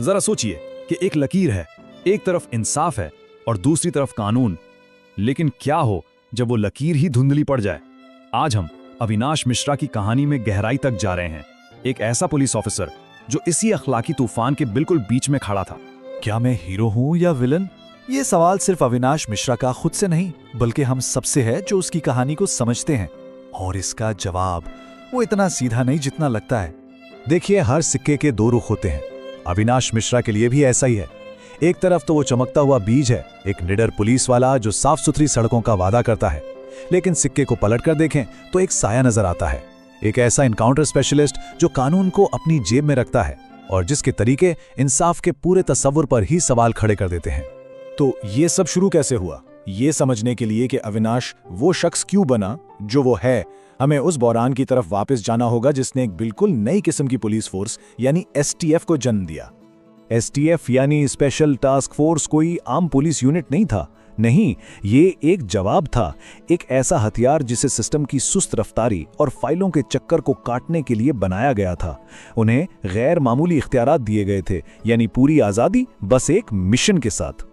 जरा सोचिए कि एक लकीर है, एक तरफ इंसाफ है और दूसरी तरफ कानून। लेकिन क्या हो जब वो लकीर ही धुंधली पड़ जाए। आज हम अविनाश मिश्रा की कहानी में गहराई तक जा रहे हैं। एक ऐसा पुलिस ऑफिसर जो इसी अखलाकी तूफान के बिल्कुल बीच में खड़ा था। क्या मैं हीरो हूं या विलन? ये सवाल सिर्फ अविनाश मिश्रा का खुद से नहीं, बल्कि हम सबसे है जो उसकी कहानी को समझते हैं। और इसका जवाब वो इतना सीधा नहीं जितना लगता है। देखिए, हर सिक्के के दो रुख होते हैं। अविनाश मिश्रा के लिए भी ऐसा ही है। एक तरफ तो वो चमकता हुआ बीज है, एक निडर पुलिस वाला जो साफ सुथरी सड़कों का वादा करता है। लेकिन सिक्के को पलटकर देखें तो एक साया नजर आता है, एक ऐसा इनकाउंटर स्पेशलिस्ट जो कानून को अपनी जेब में रखता है और जिसके तरीके इंसाफ के पूरे तस्वुर पर ही सवाल खड़े कर देते हैं। तो ये सब शुरू कैसे हुआ, ये समझने के लिए कि अविनाश वो शख्स क्यों बना जो वो है, हमें उस बहरान की तरफ वापस जाना होगा जिसने एक बिल्कुल नई किस्म की पुलिस फोर्स यानी एसटीएफ को जन्म दिया। एसटीएफ यानी स्पेशल टास्क फोर्स कोई आम पुलिस यूनिट नहीं था। नहीं, ये एक जवाब था, एक ऐसा हथियार जिसे सिस्टम की सुस्त रफ्तारी और फाइलों के चक्कर को काटने के लिए बनाया गया था। उन्हें गैर मामूली इख्तियारात दिए गए थे, यानी पूरी आज़ादी, बस एक मिशन के साथ।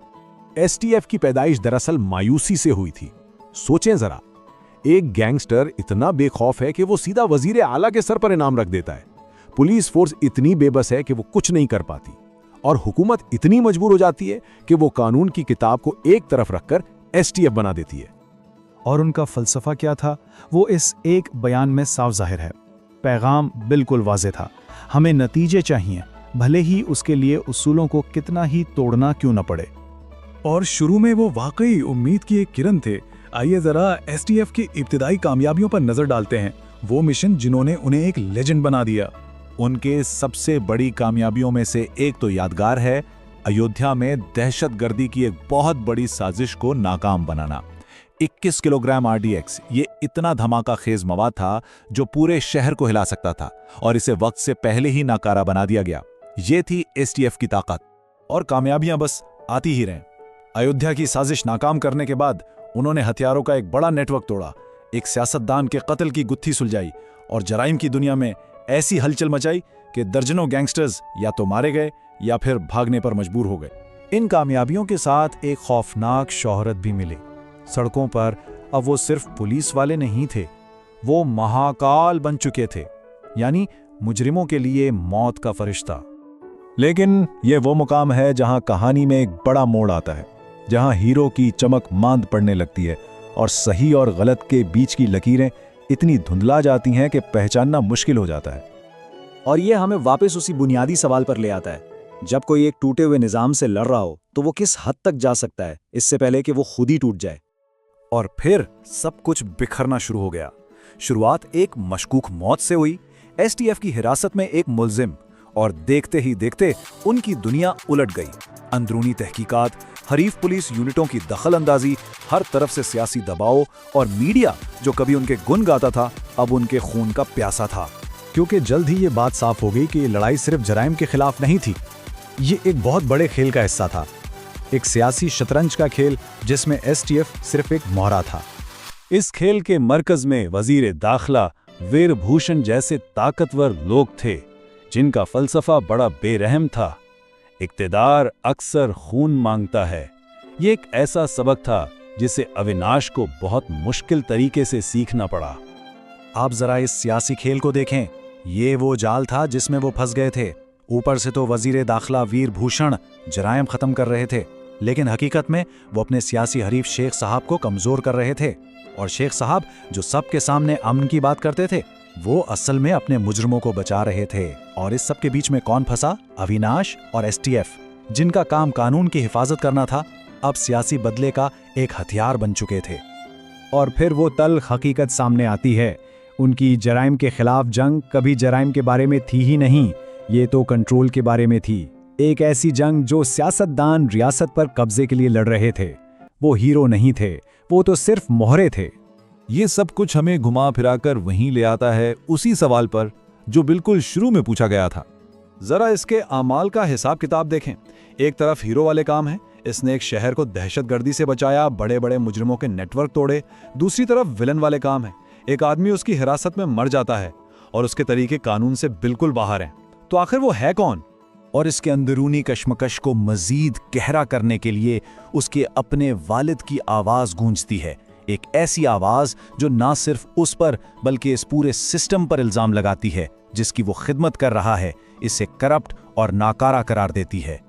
एसटीएफ की पैदाइश दरअसल मायूसी से हुई थी। सोचें जरा, एक गैंगस्टर इतना बेखौफ है कि वो सीधा वजीर आला के सर पर इनाम रख देता है। पुलिस फोर्स इतनी बेबस है कि वो कुछ नहीं कर पाती, और हुकूमत इतनी मजबूर हो जाती है कि वो कानून की किताब को एक तरफ रखकर एसटीएफ बना देती है। और उनका फलसफा क्या था, वो इस एक बयान में साफ जाहिर है। पैगाम बिल्कुल वाज़ेह था, हमें नतीजे चाहिए, भले ही उसके लिए उसूलों को कितना ही तोड़ना क्यों न पड़े। और शुरू में वो वाकई उम्मीद की एक किरण थे। आइए जरा एसटीएफ की इब्तिदाई कामयाबियों पर नजर डालते हैं, वो मिशन जिन्होंने उन्हें एक लेजेंड बना दिया। उनके सबसे बड़ी कामयाबियों में से एक तो यादगार है, अयोध्या में दहशतगर्दी की एक बहुत बड़ी साजिश को नाकाम बनाना। 21 किलोग्राम आरडीएक्स, ये इतना धमाका खेज मवाद था जो पूरे शहर को हिला सकता था, और इसे वक्त से पहले ही नाकारा बना दिया गया। ये थी एसटीएफ की ताकत। और कामयाबियां बस आती ही रहें। अयोध्या की साजिश नाकाम करने के बाद उन्होंने हथियारों का एक बड़ा नेटवर्क तोड़ा, एक सियासतदान के कत्ल की गुत्थी सुलझाई और जराइम की दुनिया में ऐसी हलचल मचाई कि दर्जनों गैंगस्टर्स या तो मारे गए या फिर भागने पर मजबूर हो गए। इन कामयाबियों के साथ एक खौफनाक शोहरत भी मिली। सड़कों पर अब वो सिर्फ पुलिस वाले नहीं थे, वो महाकाल बन चुके थे, यानी मुजरिमों के लिए मौत का फरिश्ता। लेकिन ये वो मुकाम है जहां कहानी में एक बड़ा मोड़ आता है, जहां हीरो की चमक मांद पड़ने लगती है और सही और गलत के बीच की लकीरें इतनी धुंधला जाती हैं कि पहचानना मुश्किल हो जाता है। और ये हमें वापस उसी बुनियादी सवाल पर ले आता है, जब कोई एक टूटे हुए निजाम से लड़ रहा हो तो वो किस हद तक जा सकता है इससे पहले कि वो खुद ही टूट जाए। और फिर सब कुछ बिखरना शुरू हो गया। शुरुआत एक मशकूक मौत से हुई, एसटीएफ की हिरासत में एक मुल्जिम, और देखते ही देखते उनकी दुनिया उलट गई। अंदरूनी तहकीकात, हरीफ पुलिस यूनिटों की दखल अंदाजी, हर तरफ से सियासी दबाव, और मीडिया जो कभी उनके गुण गाता था अब उनके खून का प्यासा था। क्योंकि जल्द ही ये बात साफ हो गई कि ये लड़ाई सिर्फ जराइम के खिलाफ नहीं थी, ये एक बहुत बड़े खेल का हिस्सा था, एक सियासी शतरंज का खेल जिसमें एसटीएफ सिर्फ एक मोहरा था। इस खेल के मरकज में वजीर दाखिला वीरभूषण जैसे ताकतवर लोग थे, जिनका फलसफा बड़ा बेरहम था। इक्तिदार अक्सर खून मांगता है। ये एक ऐसा सबक था जिसे अविनाश को बहुत मुश्किल तरीके से सीखना पड़ा। आप जरा इस सियासी खेल को देखें, ये वो जाल था जिसमें वो फंस गए थे। ऊपर से तो वजीर दाखिला वीरभूषण जराइम खत्म कर रहे थे, लेकिन हकीकत में वो अपने सियासी हरीफ शेख साहब को कमजोर कर रहे थे। और शेख साहब जो सबके सामने अमन की बात करते थे, वो असल में अपने मुजरिमों को बचा रहे थे। और इस सब के बीच में कौन फंसा? अविनाश और एसटीएफ, जिनका काम कानून की हिफाजत करना था, अब सियासी बदले का एक हथियार बन चुके थे। और फिर वो तल्ख हकीकत सामने आती है, उनकी जराइम के खिलाफ जंग कभी जराइम के बारे में थी ही नहीं, ये तो कंट्रोल के बारे में थी। एक ऐसी जंग जो सियासतदान रियासत पर कब्जे के लिए लड़ रहे थे। वो हीरो नहीं थे, वो तो सिर्फ मोहरे थे। ये सब कुछ हमें घुमा फिराकर वहीं ले आता है उसी सवाल पर जो बिल्कुल शुरू में पूछा गया था। जरा इसके आमाल का हिसाब किताब देखें। एक तरफ हीरो वाले काम हैं, इसने एक शहर को दहशतगर्दी से बचाया, बड़े बड़े मुजरिमों के नेटवर्क तोड़े। दूसरी तरफ विलन वाले काम है, एक आदमी उसकी हिरासत में मर जाता है और उसके तरीके कानून से बिल्कुल बाहर हैं। तो आखिर वो है कौन? और इसके अंदरूनी कश्मकश को मजीद गहरा करने के लिए उसके अपने वालिद की आवाज़ गूंजती है, एक ऐसी आवाज़ जो ना सिर्फ उस पर बल्कि इस पूरे सिस्टम पर इल्ज़ाम लगाती है जिसकी वो खिदमत कर रहा है, इसे करप्ट और नाकारा करार देती है।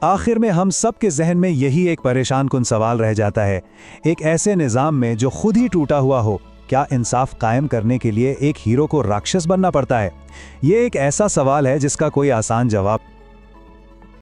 आखिर में हम सब के जहन में यही एक परेशान कुन सवाल रह जाता है, एक ऐसे निज़ाम में जो खुद ही टूटा हुआ हो, क्या इंसाफ कायम करने के लिए एक हीरो को राक्षस बनना पड़ता है? ये एक ऐसा सवाल है जिसका कोई आसान जवाब